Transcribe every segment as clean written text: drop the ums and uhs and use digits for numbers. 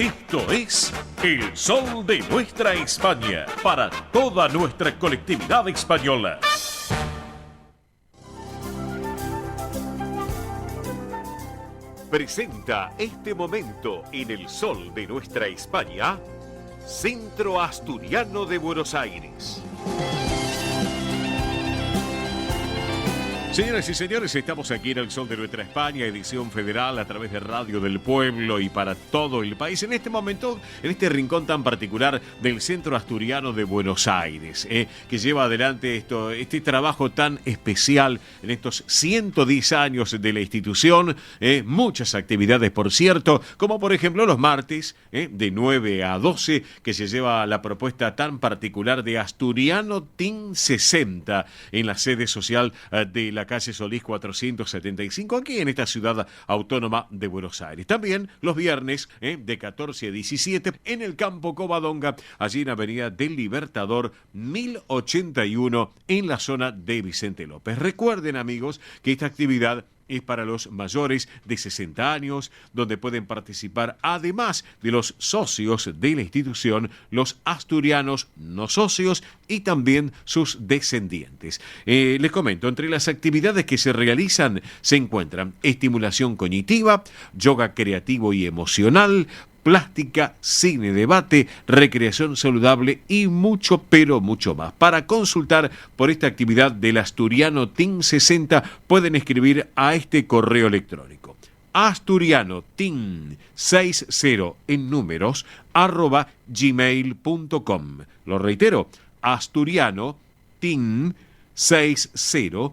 Esto es El Sol de Nuestra España, para toda nuestra colectividad española. Presenta este momento en El Sol de Nuestra España, Centro Asturiano de Buenos Aires. Señoras y señores, estamos aquí en El Sol de Nuestra España, edición federal a través de Radio del Pueblo y para todo el país. En este momento, en este rincón tan particular del Centro Asturiano de Buenos Aires, que lleva adelante este trabajo tan especial en estos 110 años de la institución. Muchas actividades, por cierto, como por ejemplo los martes, de 9 a 12, que se lleva la propuesta tan particular de Asturiano Team 60 en la sede social de la calle Solís 475, aquí en esta ciudad autónoma de Buenos Aires. También los viernes, de 14 a 17, en el Campo Covadonga, allí en Avenida del Libertador 1081, en la zona de Vicente López. Recuerden, amigos, que esta actividad es para los mayores de 60 años, donde pueden participar, además de los socios de la institución, los asturianos no socios y también sus descendientes. Les comento, entre las actividades que se realizan se encuentran estimulación cognitiva, yoga creativo y emocional, plástica, cine, debate, recreación saludable y mucho, pero mucho más. Para consultar por esta actividad del Asturiano Team 60 pueden escribir a este correo electrónico: asturianoteam60 en números @gmail.com. Lo reitero, asturianoteam60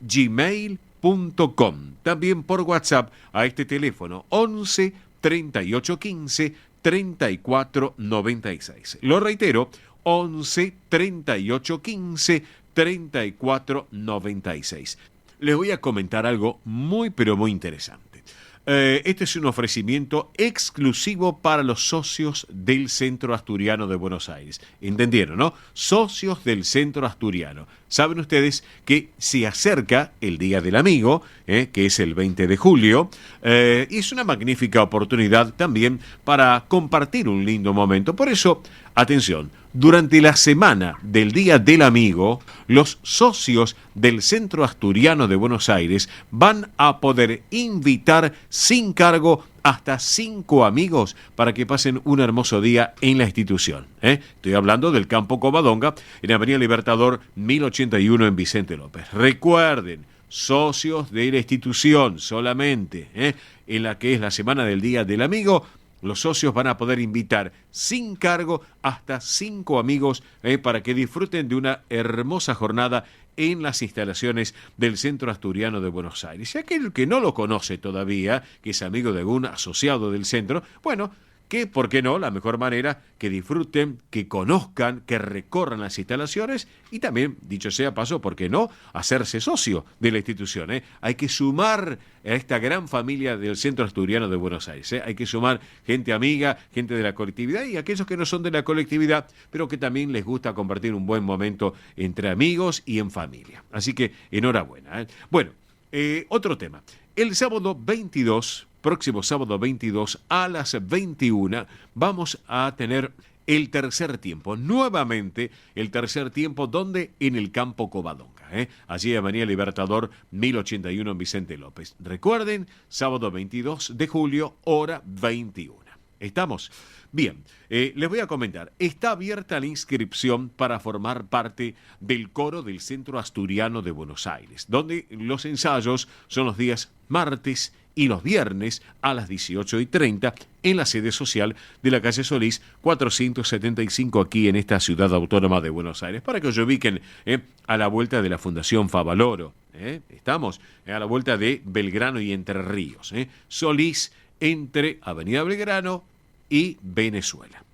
@gmail.com. También por WhatsApp a este teléfono 11 3815 3496. Lo reitero, 11 3815 3496. Les voy a comentar algo muy pero muy interesante. Este es un ofrecimiento exclusivo para los socios del Centro Asturiano de Buenos Aires. ¿Entendieron, no? Socios del Centro Asturiano. Saben ustedes que se acerca el Día del Amigo, que es el 20 de julio, y es una magnífica oportunidad también para compartir un lindo momento. Por eso, atención, durante la semana del Día del Amigo, los socios del Centro Asturiano de Buenos Aires van a poder invitar sin cargo hasta 5 amigos para que pasen un hermoso día en la institución. Estoy hablando del Campo Covadonga, en Avenida Libertador 1081 en Vicente López. Recuerden, socios de la institución solamente, en la que es la semana del Día del Amigo, los socios van a poder invitar sin cargo hasta 5 amigos para que disfruten de una hermosa jornada en las instalaciones del Centro Asturiano de Buenos Aires. Y aquel que no lo conoce todavía, que es amigo de algún asociado del centro, bueno, que, ¿por qué no? La mejor manera, que disfruten, que conozcan, que recorran las instalaciones y también, dicho sea paso, ¿por qué no? Hacerse socio de la institución. Hay que sumar a esta gran familia del Centro Asturiano de Buenos Aires. Hay que sumar gente amiga, gente de la colectividad y aquellos que no son de la colectividad, pero que también les gusta compartir un buen momento entre amigos y en familia. Así que, enhorabuena. Bueno, otro tema. El sábado 22... próximo sábado 22 a las 21 vamos a tener el tercer tiempo. Nuevamente el tercer tiempo, donde en el Campo Covadonga. Allí Avenida Libertador 1081 en Vicente López. Recuerden, sábado 22 de julio, hora 21. ¿Estamos? Bien, les voy a comentar. Está abierta la inscripción para formar parte del coro del Centro Asturiano de Buenos Aires, donde los ensayos son los días martes y los viernes a las 18:30 en la sede social de la calle Solís 475, aquí en esta ciudad autónoma de Buenos Aires, para que os ubiquen a la vuelta de la Fundación Favaloro. Estamos a la vuelta de Belgrano y Entre Ríos. Solís, entre Avenida Belgrano y Venezuela.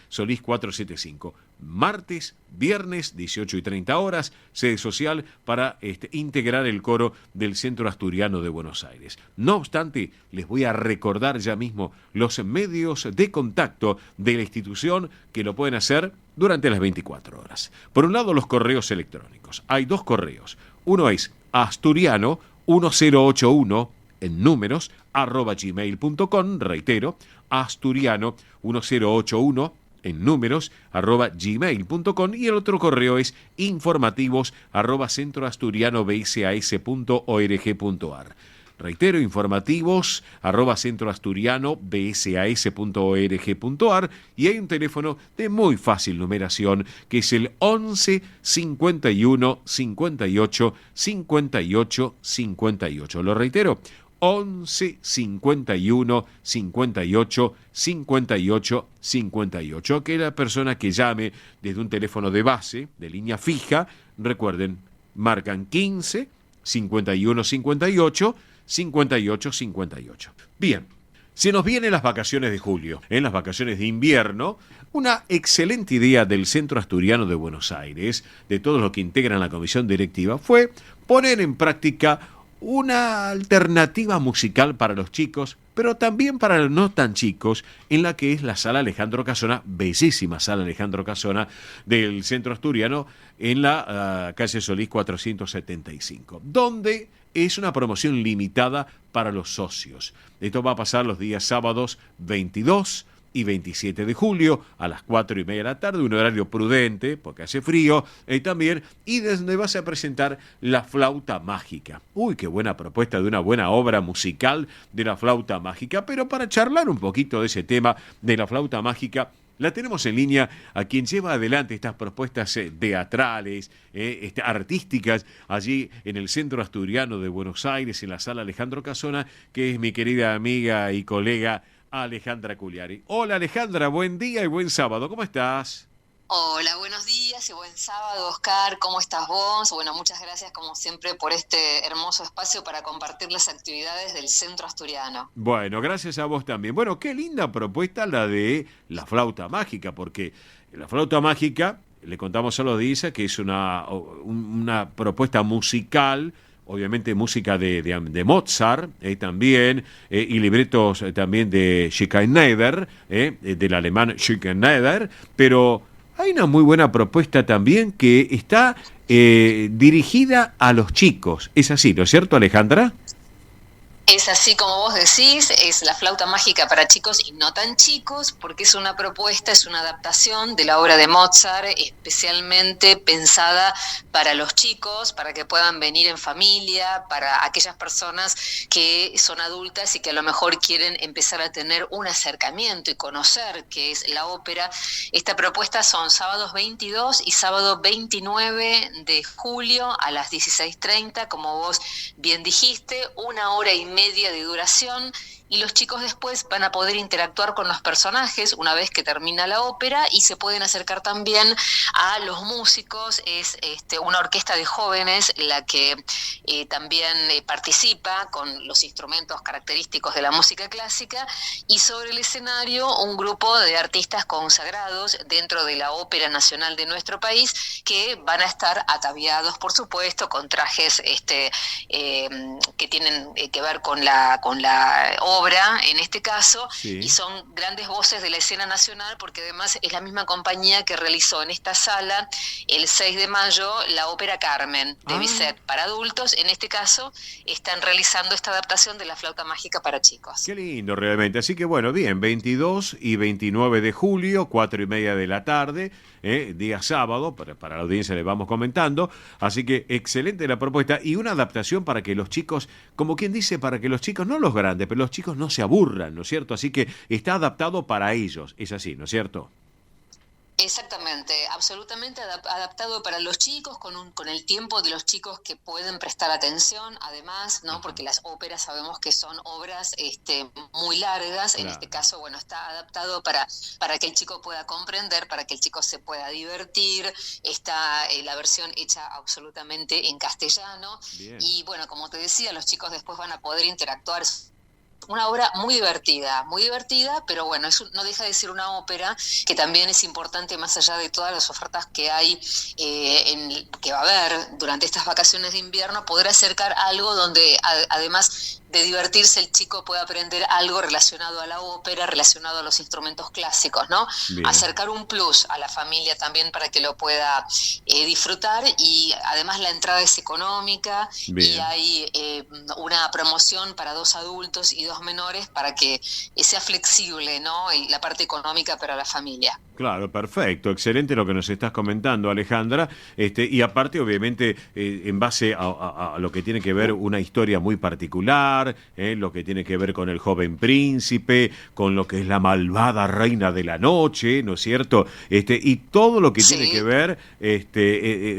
Solís 475. Martes, viernes, 18:30 horas, sede social para integrar el coro del Centro Asturiano de Buenos Aires. No obstante, les voy a recordar ya mismo los medios de contacto de la institución, que lo pueden hacer durante las 24 horas. Por un lado, los correos electrónicos. Hay 2 correos. Uno es asturiano1081 en números asturiano1081@gmail.com, reitero, asturiano1081 en números, @gmail.com, y el otro correo es informativos@centroasturianobsas.org.ar. Reitero, informativos @centroasturianobsas.org.ar, y hay un teléfono de muy fácil numeración que es el 11 51 58 58 58. Lo reitero, 11 51 58 58 58. Que la persona que llame desde un teléfono de base, de línea fija, recuerden, marcan 15 51 58 58 58. Bien, se nos vienen las vacaciones de julio. En las vacaciones de invierno, una excelente idea del Centro Asturiano de Buenos Aires, de todos los que integran la comisión directiva, fue poner en práctica una alternativa musical para los chicos, pero también para los no tan chicos, en la que es la Sala Alejandro Casona, bellísima Sala Alejandro Casona del Centro Asturiano, en la calle Solís 475, donde es una promoción limitada para los socios. Esto va a pasar los días sábados 22 y 27 de julio a las 4:30 de la tarde, un horario prudente porque hace frío también, y donde vas a presentar La Flauta Mágica. Uy, qué buena propuesta de una buena obra musical de La Flauta Mágica. Pero para charlar un poquito de ese tema de La Flauta Mágica, la tenemos en línea a quien lleva adelante estas propuestas teatrales, artísticas, allí en el Centro Asturiano de Buenos Aires, en la Sala Alejandro Casona, que es mi querida amiga y colega Alejandra Cugliari. Hola Alejandra, buen día y buen sábado, ¿cómo estás? Hola, buenos días y buen sábado, Oscar. ¿Cómo estás vos? Bueno, muchas gracias como siempre por este hermoso espacio para compartir las actividades del Centro Asturiano. Bueno, gracias a vos también. Bueno, qué linda propuesta la de La Flauta Mágica, porque La Flauta Mágica, le contamos a los audiencia que es una propuesta musical, obviamente música de Mozart también, y libretos también de Schikaneder, del alemán Schikaneder, pero hay una muy buena propuesta también que está dirigida a los chicos. Es así, ¿no es cierto, Alejandra? Es así como vos decís, es La Flauta Mágica para chicos y no tan chicos, porque es una propuesta, es una adaptación de la obra de Mozart, especialmente pensada para los chicos, para que puedan venir en familia, para aquellas personas que son adultas y que a lo mejor quieren empezar a tener un acercamiento y conocer qué es la ópera. Esta propuesta son sábados 22 y sábado 29 de julio a las 16:30, como vos bien dijiste, 1 hora y media de duración, y los chicos después van a poder interactuar con los personajes una vez que termina la ópera, y se pueden acercar también a los músicos. Es una orquesta de jóvenes la que también participa con los instrumentos característicos de la música clásica, y sobre el escenario un grupo de artistas consagrados dentro de la Ópera Nacional de nuestro país, que van a estar ataviados, por supuesto, con trajes que tienen que ver con la obra, en este caso, Sí. y son grandes voces de la escena nacional, porque además es la misma compañía que realizó en esta sala el 6 de mayo la ópera Carmen de Bizet para adultos. En este caso están realizando esta adaptación de La Flauta Mágica para chicos. Qué lindo realmente. Así que bueno, bien, 22 y 29 de julio, 4:30 de la tarde, día sábado, para la audiencia le vamos comentando. Así que excelente la propuesta, y una adaptación para que los chicos, como quien dice, para que los chicos, no los grandes, pero los chicos no se aburran, ¿no es cierto? Así que está adaptado para ellos, es así, ¿no es cierto? Exactamente, absolutamente adaptado para los chicos, con el tiempo de los chicos que pueden prestar atención, además, ¿no? Porque las óperas sabemos que son obras muy largas. En este caso, bueno, está adaptado para que el chico pueda comprender, para que el chico se pueda divertir. Está la versión hecha absolutamente en castellano. Bien. Y bueno, como te decía, los chicos después van a poder interactuar. Una obra muy divertida, pero bueno, eso no deja de ser una ópera que también es importante, más allá de todas las ofertas que hay, que va a haber durante estas vacaciones de invierno, poder acercar algo donde además de divertirse, el chico puede aprender algo relacionado a la ópera, relacionado a los instrumentos clásicos, ¿no? Bien. Acercar un plus a la familia también para que lo pueda disfrutar, y además la entrada es económica. Bien. Y hay una promoción para 2 adultos y 2 menores para que sea flexible, ¿no? Y la parte económica para la familia. Claro, perfecto, excelente lo que nos estás comentando, Alejandra, y aparte, obviamente, en base a lo que tiene que ver una historia muy particular, lo que tiene que ver con el joven príncipe, con lo que es la malvada reina de la noche, ¿no es cierto? Y todo lo que Sí. tiene que ver,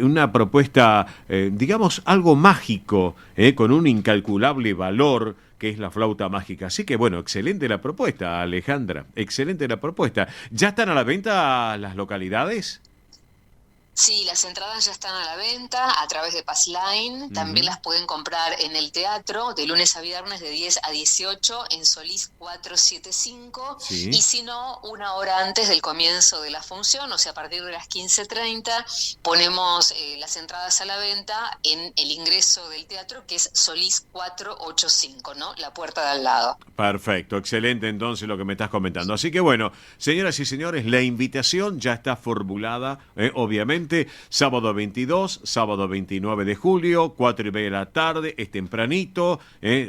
una propuesta, digamos, algo mágico, con un incalculable valor, que es la flauta mágica. Así que bueno, excelente la propuesta, Alejandra, excelente la propuesta. ¿Ya están a la venta las localidades? Sí, las entradas ya están a la venta a través de Passline. También Ujú. las pueden comprar en el teatro de lunes a viernes de 10 a 18 en Solís 475. Sí. Y si no, 1 hora antes del comienzo de la función, o sea, a partir de las 15:30, ponemos las entradas a la venta en el ingreso del teatro, que es Solís 485, ¿no? La puerta de al lado. Perfecto, excelente entonces lo que me estás comentando. Así que bueno, señoras y señores, la invitación ya está formulada, obviamente, sábado 22, sábado 29 de julio, 4:30 de la tarde, es tempranito,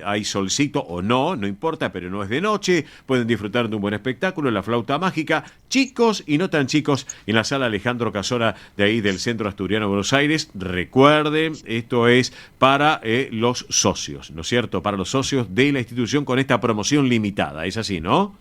hay solcito o no, no importa, pero no es de noche, pueden disfrutar de un buen espectáculo, la flauta mágica, chicos y no tan chicos, en la sala Alejandro Casona de ahí del Centro Asturiano de Buenos Aires. Recuerden, esto es para los socios, ¿no es cierto? Para los socios de la institución con esta promoción limitada, es así, ¿no?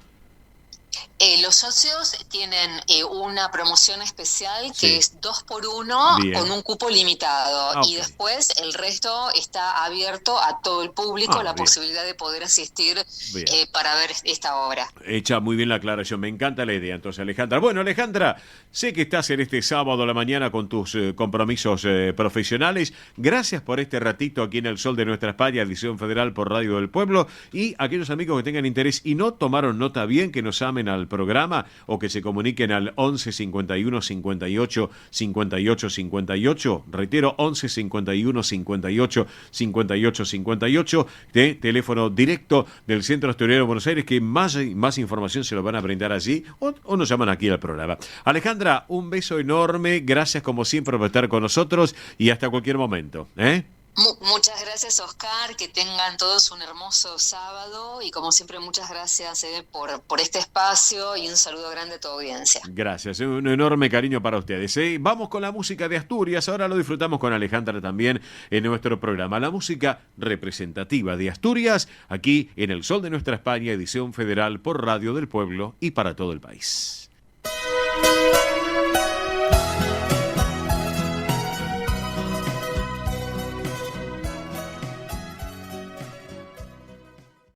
Los socios tienen una promoción especial que Sí. es 2 por 1 Bien. con un cupo limitado, Ah, y ok. después el resto está abierto a todo el público, Ah, la bien. posibilidad de poder asistir Bien. para ver esta obra. Hecha muy bien la aclaración, me encanta la idea entonces, Alejandra. Bueno, Alejandra, sé que estás en este sábado a la mañana con tus compromisos profesionales. Gracias por este ratito aquí en El Sol de Nuestra España, edición federal por Radio del Pueblo. Y aquellos amigos que tengan interés y no tomaron nota bien, que nos llamen al programa o que se comuniquen al 11 51 58 58 58. Reitero, 11 51 58 58 58, de teléfono directo del Centro Asturiano de Buenos Aires, que más información se lo van a brindar allí o nos llaman aquí al programa. Alejandra, un beso enorme, gracias como siempre por estar con nosotros y hasta cualquier momento. Muchas gracias, Oscar, que tengan todos un hermoso sábado, y como siempre muchas gracias por este espacio, y un saludo grande a tu audiencia. Gracias, un enorme cariño para ustedes. Vamos con la música de Asturias, ahora lo disfrutamos con Alejandra también en nuestro programa. La música representativa de Asturias, aquí en El Sol de Nuestra España, edición federal por Radio del Pueblo y para todo el país.